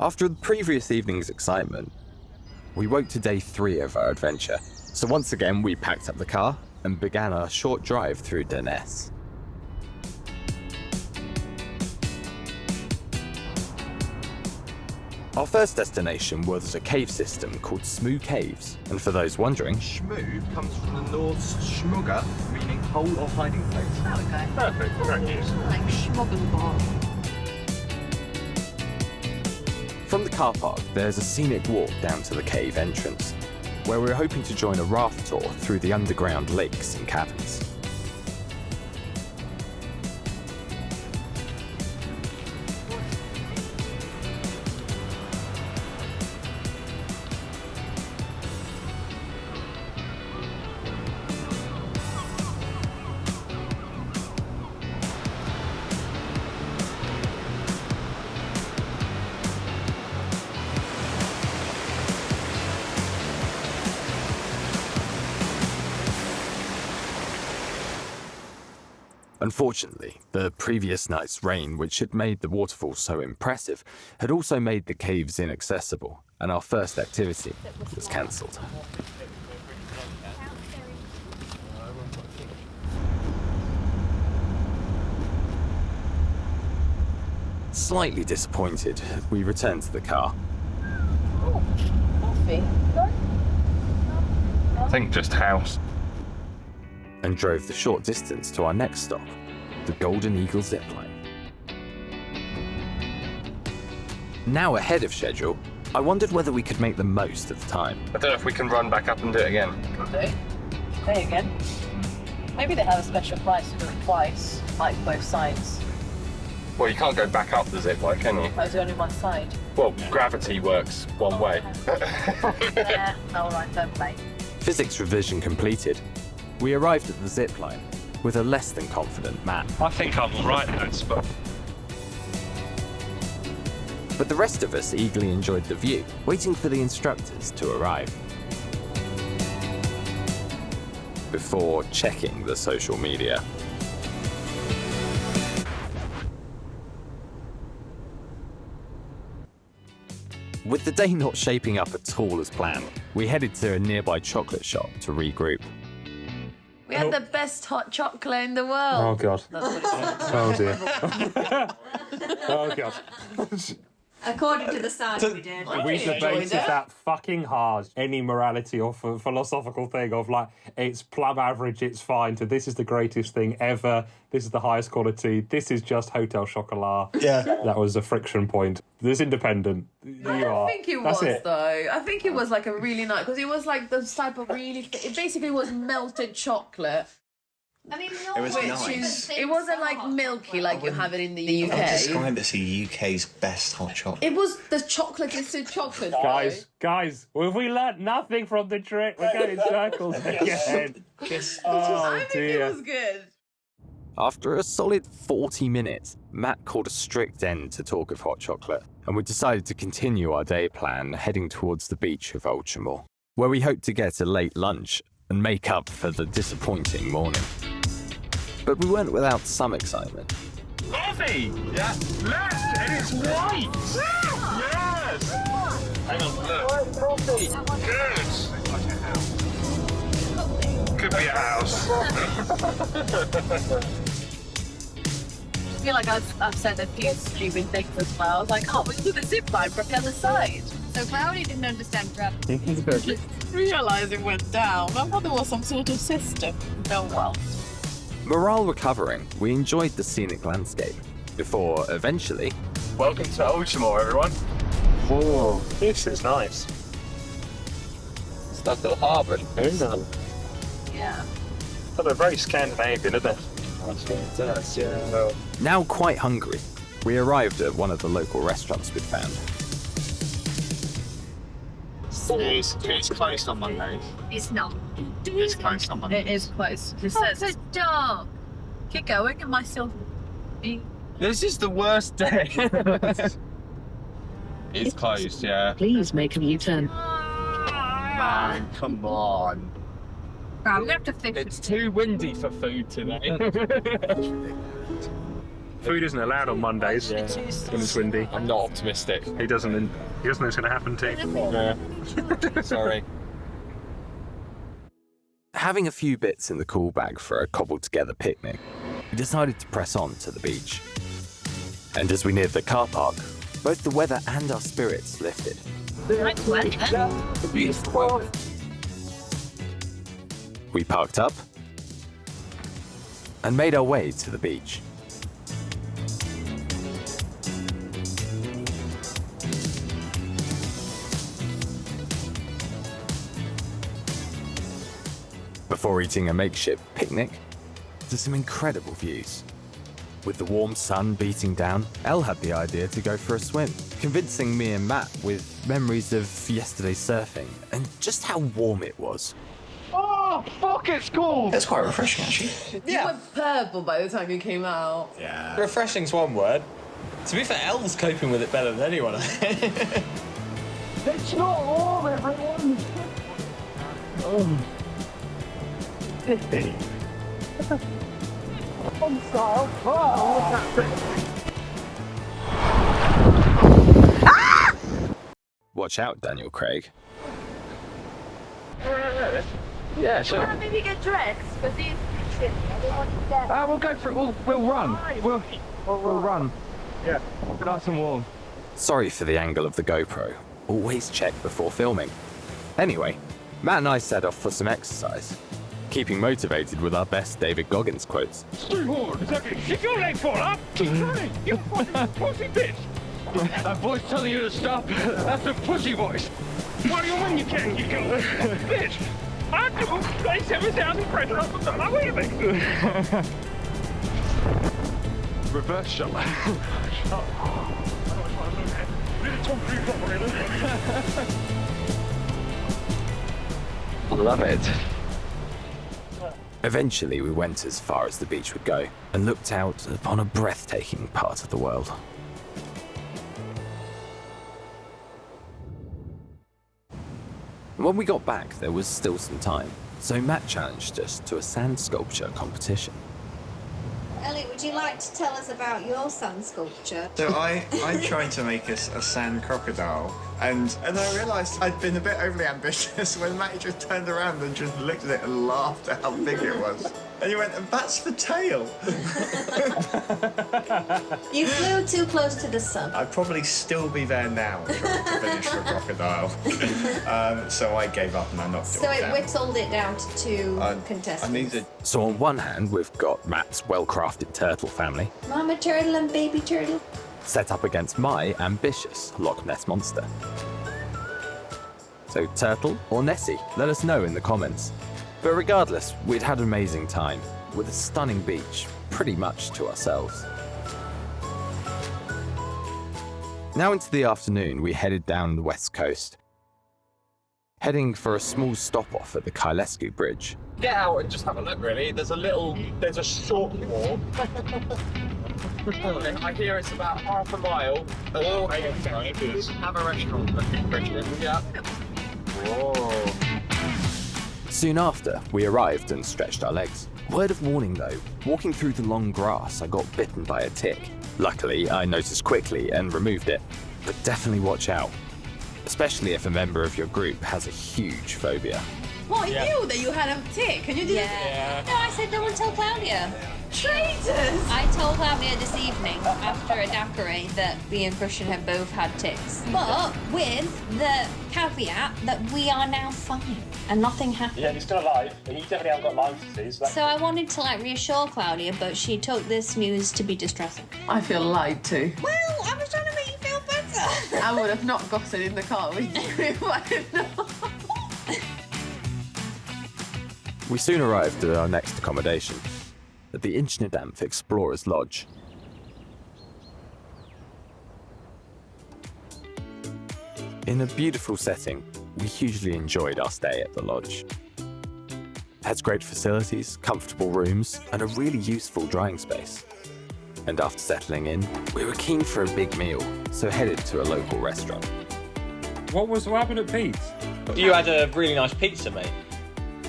After the previous evening's excitement, we woke to day 3 of our adventure. So once again, we packed up the car and began our short drive through Durness. Our first destination was a cave system called Smoo Caves, and for those wondering, Smoo comes from the Norse schmugger, meaning hole or hiding place. There we go. Perfect, great news. Like schmoggenball. from the car park there's a scenic walk down to the cave entrance, where we're hoping to join a raft tour through the underground lakes and caverns. Unfortunately, the previous night's rain, which had made the waterfall so impressive, had also made the caves inaccessible, and our first activity was cancelled. Slightly disappointed, we returned to the car. Oh, coffee. I think just house. And drove the short distance to our next stop, the Golden Eagle zipline. Now ahead of schedule, I wondered whether we could make the most of the time. I don't know if we can run back up and do it again. Could do. Say again. Maybe they have a special price to do it twice, like both sides. Well, you can't go back up the zip line, can you? There's only one side. Well, gravity works one way. Yeah, alright, don't play. Physics revision completed, we arrived at the zipline with a less than confident Matt. I think I'm alright in that spot. But the rest of us eagerly enjoyed the view, waiting for the instructors to arrive. Before checking the social media. With the day not shaping up at all as planned, we headed to a nearby chocolate shop to regroup. We had the best hot chocolate in the world. Oh, God. That's what it said. Oh, dear. Oh, God. According to the science we did. We debated that fucking hard. Any morality or philosophical thing of like, it's plum average, it's fine, to this is the greatest thing ever, this is the highest quality, this is just Hotel Chocolat. Yeah. That was a friction point. This independent. I don't think it was, though. I think it was like a really nice, because it was like the type of really, it basically was melted chocolate. I mean, It was nice. It wasn't like milky like you have it in the UK. I would describe it as the UK's best hot chocolate. It was the chocolate, it's the chocolate. Guys, have we learnt nothing from the trip? We're going in circles again. I think it was good. After a solid 40 minutes, Matt called a strict end to talk of hot chocolate, and we decided to continue our day plan heading towards the beach of Ultramore, where we hoped to get a late lunch and make up for the disappointing morning. But we weren't without some excitement. Coffee! Yeah. Left, and it's white! Yes! Hang on, look. Coffee! Good! Could be a house. I feel like I've said a few stupid things as well. I was like, oh, we took a zip line from the other side. So Cloudy didn't understand gravity. Realised it went down. I thought there was some sort of system. Oh well. Morale recovering, we enjoyed the scenic landscape, before eventually... Welcome to Ultramore, everyone. Oh, this is nice. It's that little harbour. Very nice. Yeah. But they're very Scandinavian, isn't it? Yeah. Now quite hungry, we arrived at one of the local restaurants we'd found. It's closed on Mondays. It's not. It's closed on Mondays. It is close. It Oh, says so dark. keep going. Am I still being... This is the worst day. It's closed, yeah. Please make a U-turn. Man, come on. Right, we're gonna have to fix It's too windy for food today. Food isn't allowed on Mondays when it's windy. I'm not optimistic. He doesn't know what's going to happen to him. No. Sorry. Having a few bits in the cool bag for a cobbled together picnic, we decided to press on to the beach. And as we neared the car park, both the weather and our spirits lifted. We parked up and made our way to the beach. Before eating a makeshift picnic, to some incredible views. With the warm sun beating down, Elle had the idea to go for a swim, convincing me and Matt with memories of yesterday's surfing and just how warm it was. Oh, fuck, it's cold! It's quite refreshing, actually. You went purple by the time you came out. Yeah. Refreshing's one word. To be fair, Elle's coping with it better than anyone. It's not warm, everyone! Oh. I'm sorry. Watch out, Daniel Craig. Yeah, sure. Maybe get dressed, because these shit, I don't want to get... We'll go for it. We'll run. We'll run. Yeah, nice and warm. Sorry for the angle of the GoPro. Always check before filming. Anyway, Matt and I set off for some exercise, keeping motivated with our best David Goggins quotes. Stay hard. If your leg fall up, keep running. You fucking pussy bitch. That voice telling you to stop, that's a pussy voice. What do you mean you can't keep going? Bitch, I do 27,000 pressure up on my way, mate. Reverse shot. Love it. Eventually, we went as far as the beach would go and looked out upon a breathtaking part of the world. When we got back, there was still some time, so Matt challenged us to a sand sculpture competition. Elliot, would you like to tell us about your sand sculpture? So I tried to make a sand crocodile, and I realised I'd been a bit overly ambitious when Matty just turned around and just looked at it and laughed at how big it was. And he went, and that's the tail. You flew too close to the sun. I'd probably still be there now trying to finish the crocodile. So I gave up and I knocked it So all it down. whittled it down to two contestants. I needed... So on one hand, we've got Matt's well-crafted turtle family, Mama turtle and baby turtle. set up against my ambitious Loch Ness monster. So turtle or Nessie? Let us know in the comments. But regardless, we'd had an amazing time, with a stunning beach pretty much to ourselves. Now into the afternoon, we headed down the west coast, heading for a small stop-off at the Kailescu Bridge. Get out and just have a look, really. There's a short walk. I hear it's about half a mile. Oh, have a restaurant looking pretty. Yeah. Whoa. Soon after, we arrived and stretched our legs. Word of warning though, walking through the long grass, I got bitten by a tick. Luckily, I noticed quickly and removed it, but definitely watch out, especially if a member of your group has a huge phobia. What, you that you had a tick? Can you do Yeah. No, I said no one tell Claudia. Traitors! I told Claudia this evening after a daiquiri that me and Christian had both had ticks. But with the caveat that we are now fine and nothing happened. Yeah, he's still alive, and you definitely haven't got Lyme disease. So I wanted to reassure Claudia, but she took this news to be distressing. I feel lied to. Well, I was trying to make you feel better. I would have not gotten in the car with you if I had not. We soon arrived at our next accommodation, at the Inchnadamph Explorers Lodge. In a beautiful setting, we hugely enjoyed our stay at the lodge. It has great facilities, comfortable rooms, and a really useful drying space. And after settling in, we were keen for a big meal, so headed to a local restaurant. What happened at Pete's? You had a really nice pizza, mate.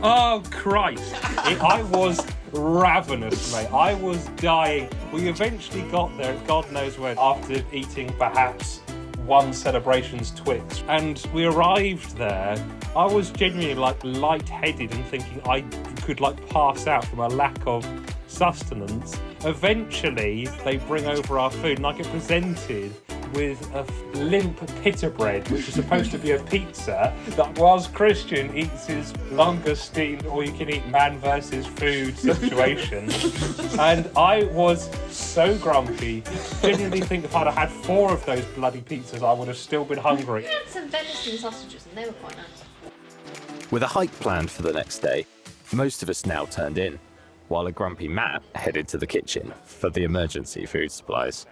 Oh, Christ. I was ravenous, mate. I was dying. We eventually got there, God knows when, after eating perhaps one Celebrations Twix. And we arrived there. I was genuinely like lightheaded and thinking I could like pass out from a lack of sustenance. Eventually, they bring over our food and I get presented with a limp pita bread, which is supposed to be a pizza, that whilst Christian eats his longest-steamed all-you-can-eat man versus food situation. And I was so grumpy. Genuinely think if I'd have had 4 of those bloody pizzas, I would have still been hungry. We had some venison sausages and they were quite nice. With a hike planned for the next day, most of us now turned in, while a grumpy Matt headed to the kitchen for the emergency food supplies.